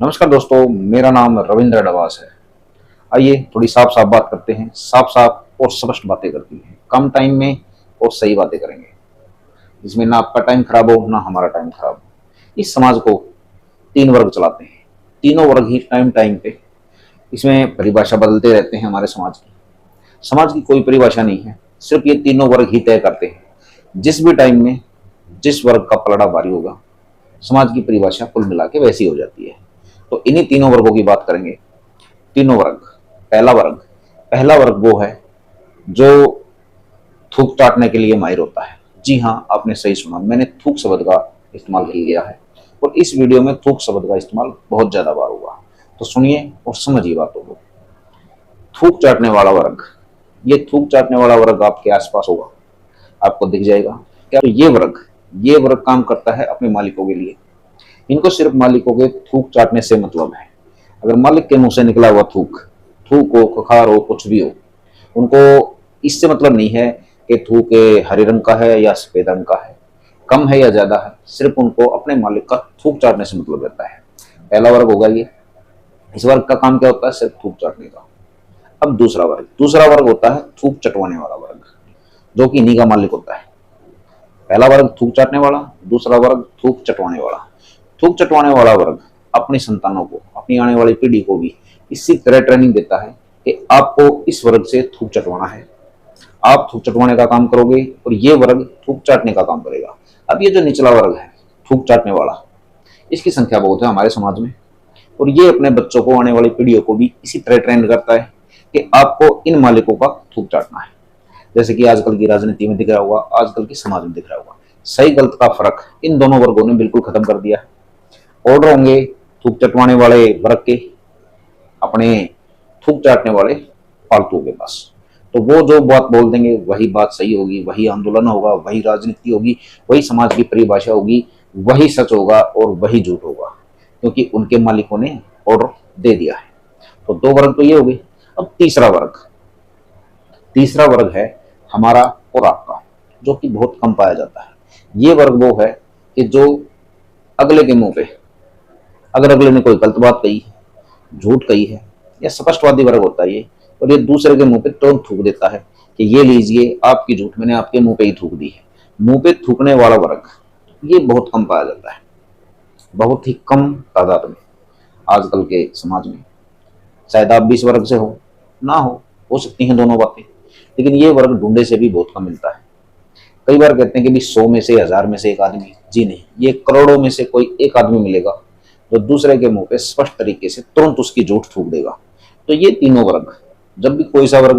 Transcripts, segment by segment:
नमस्कार दोस्तों, मेरा नाम रविंद्र डवास है। आइए थोड़ी साफ साफ बात करते हैं। साफ साफ और स्पष्ट बातें करती हैं, कम टाइम में और सही बातें करेंगे, जिसमें ना आपका टाइम खराब हो ना हमारा टाइम खराब हो। इस समाज को तीन वर्ग चलाते हैं, तीनों वर्ग ही टाइम टाइम पे इसमें परिभाषा बदलते रहते हैं। हमारे समाज की कोई परिभाषा नहीं है, सिर्फ ये तीनों वर्ग ही तय करते हैं। जिस भी टाइम में जिस वर्ग का पलड़ा भारी होगा, समाज की परिभाषा कुल मिला के वैसी हो जाती है। तो इन्हीं तीनों वर्गों की बात करेंगे। तीनों वर्ग। पहला वर्ग वो है जो थूक चाटने के लिए माहिर होता है। जी हाँ, आपने सही सुना, मैंने थूक शब्द का इस्तेमाल किया गया है और इस वीडियो में थूक शब्द का इस्तेमाल बहुत ज्यादा बार हुआ। तो सुनिए और समझिए बातों को। थूक चाटने वाला वर्ग, ये थूक चाटने वाला वर्ग आपके आसपास होगा, आपको दिख जाएगा क्या? तो ये वर्ग काम करता है अपने मालिकों के लिए। इनको सिर्फ मालिकों के थूक चाटने से मतलब है। अगर मालिक के मुंह से निकला हुआ थूक थूक हो, खखार हो, कुछ भी हो, उनको इससे मतलब नहीं है कि थूक हरे रंग का है या सफेद रंग का है, कम है या ज्यादा है। सिर्फ उनको अपने मालिक का थूक चाटने से मतलब रहता है। पहला वर्ग होगा ये। इस वर्ग का काम क्या होता है? सिर्फ थूक चाटने का। अब दूसरा वर्ग होता है थूक चटवाने वाला वर्ग, जो कि इन्हीं का मालिक होता है। पहला वर्ग थूक चाटने वाला, दूसरा वर्ग थूक चटवाने वाला। थूक चटवाने वाला वर्ग अपनी संतानों को, अपनी आने वाली पीढ़ी को भी इसी तरह ट्रेनिंग देता है कि आपको इस वर्ग से थूक चटवाना है। आप थूक चटवाने का काम करोगे और ये वर्ग थूक चाटने का काम करेगा। अब ये जो निचला वर्ग है, थूक चाटने वाला, इसकी संख्या बहुत है हमारे समाज में और ये अपने बच्चों को, आने वाली पीढ़ियों को भी इसी तरह ट्रेन करता है कि आपको इन मालिकों का थूक चाटना है। जैसे कि आजकल की राजनीति में दिख रहा होगा, आजकल की समाज में दिख रहा होगा। सही गलत का फर्क इन दोनों वर्गों ने बिल्कुल खत्म कर दिया है। ऑर्डर होंगे थूक चटवाने वाले वर्ग के अपने थूक चाटने वाले फालतू के पास। तो वो जो बात बोल देंगे वही बात सही होगी, वही आंदोलन होगा, वही राजनीति होगी, वही समाज की परिभाषा होगी, वही सच होगा और वही झूठ होगा, क्योंकि उनके मालिकों ने ऑर्डर दे दिया है। तो दो वर्ग तो ये हो गए। अब तीसरा वर्ग है हमारा और आपका, जो कि बहुत कम पाया जाता है। ये वर्ग वो है कि जो अगले के मुंह पे, अगर अगले ने कोई गलत बात कही, झूठ कही है, या स्पष्टवादी वर्ग होता है ये, और ये दूसरे के मुंह पे तुरंत थूक देता है कि ये लीजिए आपकी झूठ मैंने आपके मुंह पे ही थूक दी है। मुंह पे थूकने वाला वर्ग ये बहुत कम पाया जाता है, बहुत ही कम तादाद में आजकल के समाज में। शायद आप भी इस वर्ग से ना हो सकती हैं दोनों बातें, लेकिन ये वर्ग ढूंढे से भी बहुत कम मिलता है। कई बार कहते हैं कि भी 100 में से, 1000 में से एक आदमी। जी नहीं, ये करोड़ों में से कोई एक आदमी मिलेगा जो दूसरे के मुंह पे स्पष्ट तरीके से तुरंत उसकी झूठ थूक देगा। तो ये तीनों वर्ग, जब भी कोई सा वर्ग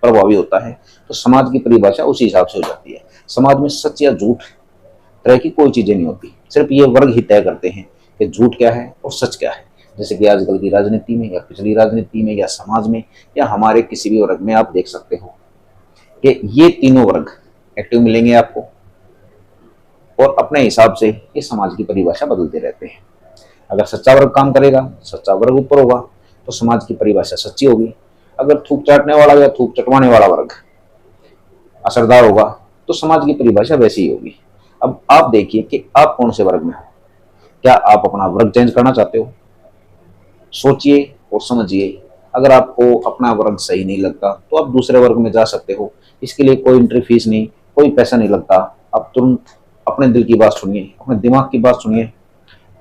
प्रभावी होता है तो समाज की परिभाषा उसी हिसाब से हो जाती है। समाज में सच या झूठ तरह की कोई चीजें नहीं होती, सिर्फ ये वर्ग ही तय करते हैं कि झूठ क्या है और सच क्या है। जैसे कि आजकल की राजनीति में या पिछली राजनीति में या समाज में या हमारे किसी भी वर्ग में आप देख सकते हो कि ये तीनों वर्ग एक्टिव मिलेंगे आपको और अपने हिसाब से ये समाज की परिभाषा बदलते रहते हैं। अगर सच्चा वर्ग काम करेगा, सच्चा वर्ग ऊपर होगा, तो समाज की परिभाषा सच्ची होगी। अगर थूक चाटने वाला या थूक चटवाने वाला वर्ग असरदार होगा तो समाज की परिभाषा वैसी ही होगी। अब आप देखिए कि आप कौन से वर्ग में हो। क्या आप अपना वर्ग चेंज करना चाहते हो? सोचिए और समझिए। अगर आपको अपना वर्ग सही नहीं लगता तो आप दूसरे वर्ग में जा सकते हो। इसके लिए कोई एंट्री फीस नहीं, कोई पैसा नहीं लगता। आप तुरंत अपने दिल की बात सुनिए, अपने दिमाग की बात सुनिए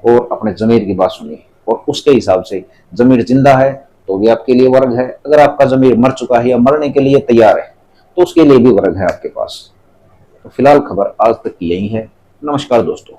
और अपने जमीर की बात सुनिए, और उसके हिसाब से जमीर जिंदा है तो भी आपके लिए वर्ग है। अगर आपका जमीर मर चुका है या मरने के लिए तैयार है तो उसके लिए भी वर्ग है आपके पास। तो फिलहाल खबर आज तक की यही है। नमस्कार दोस्तों।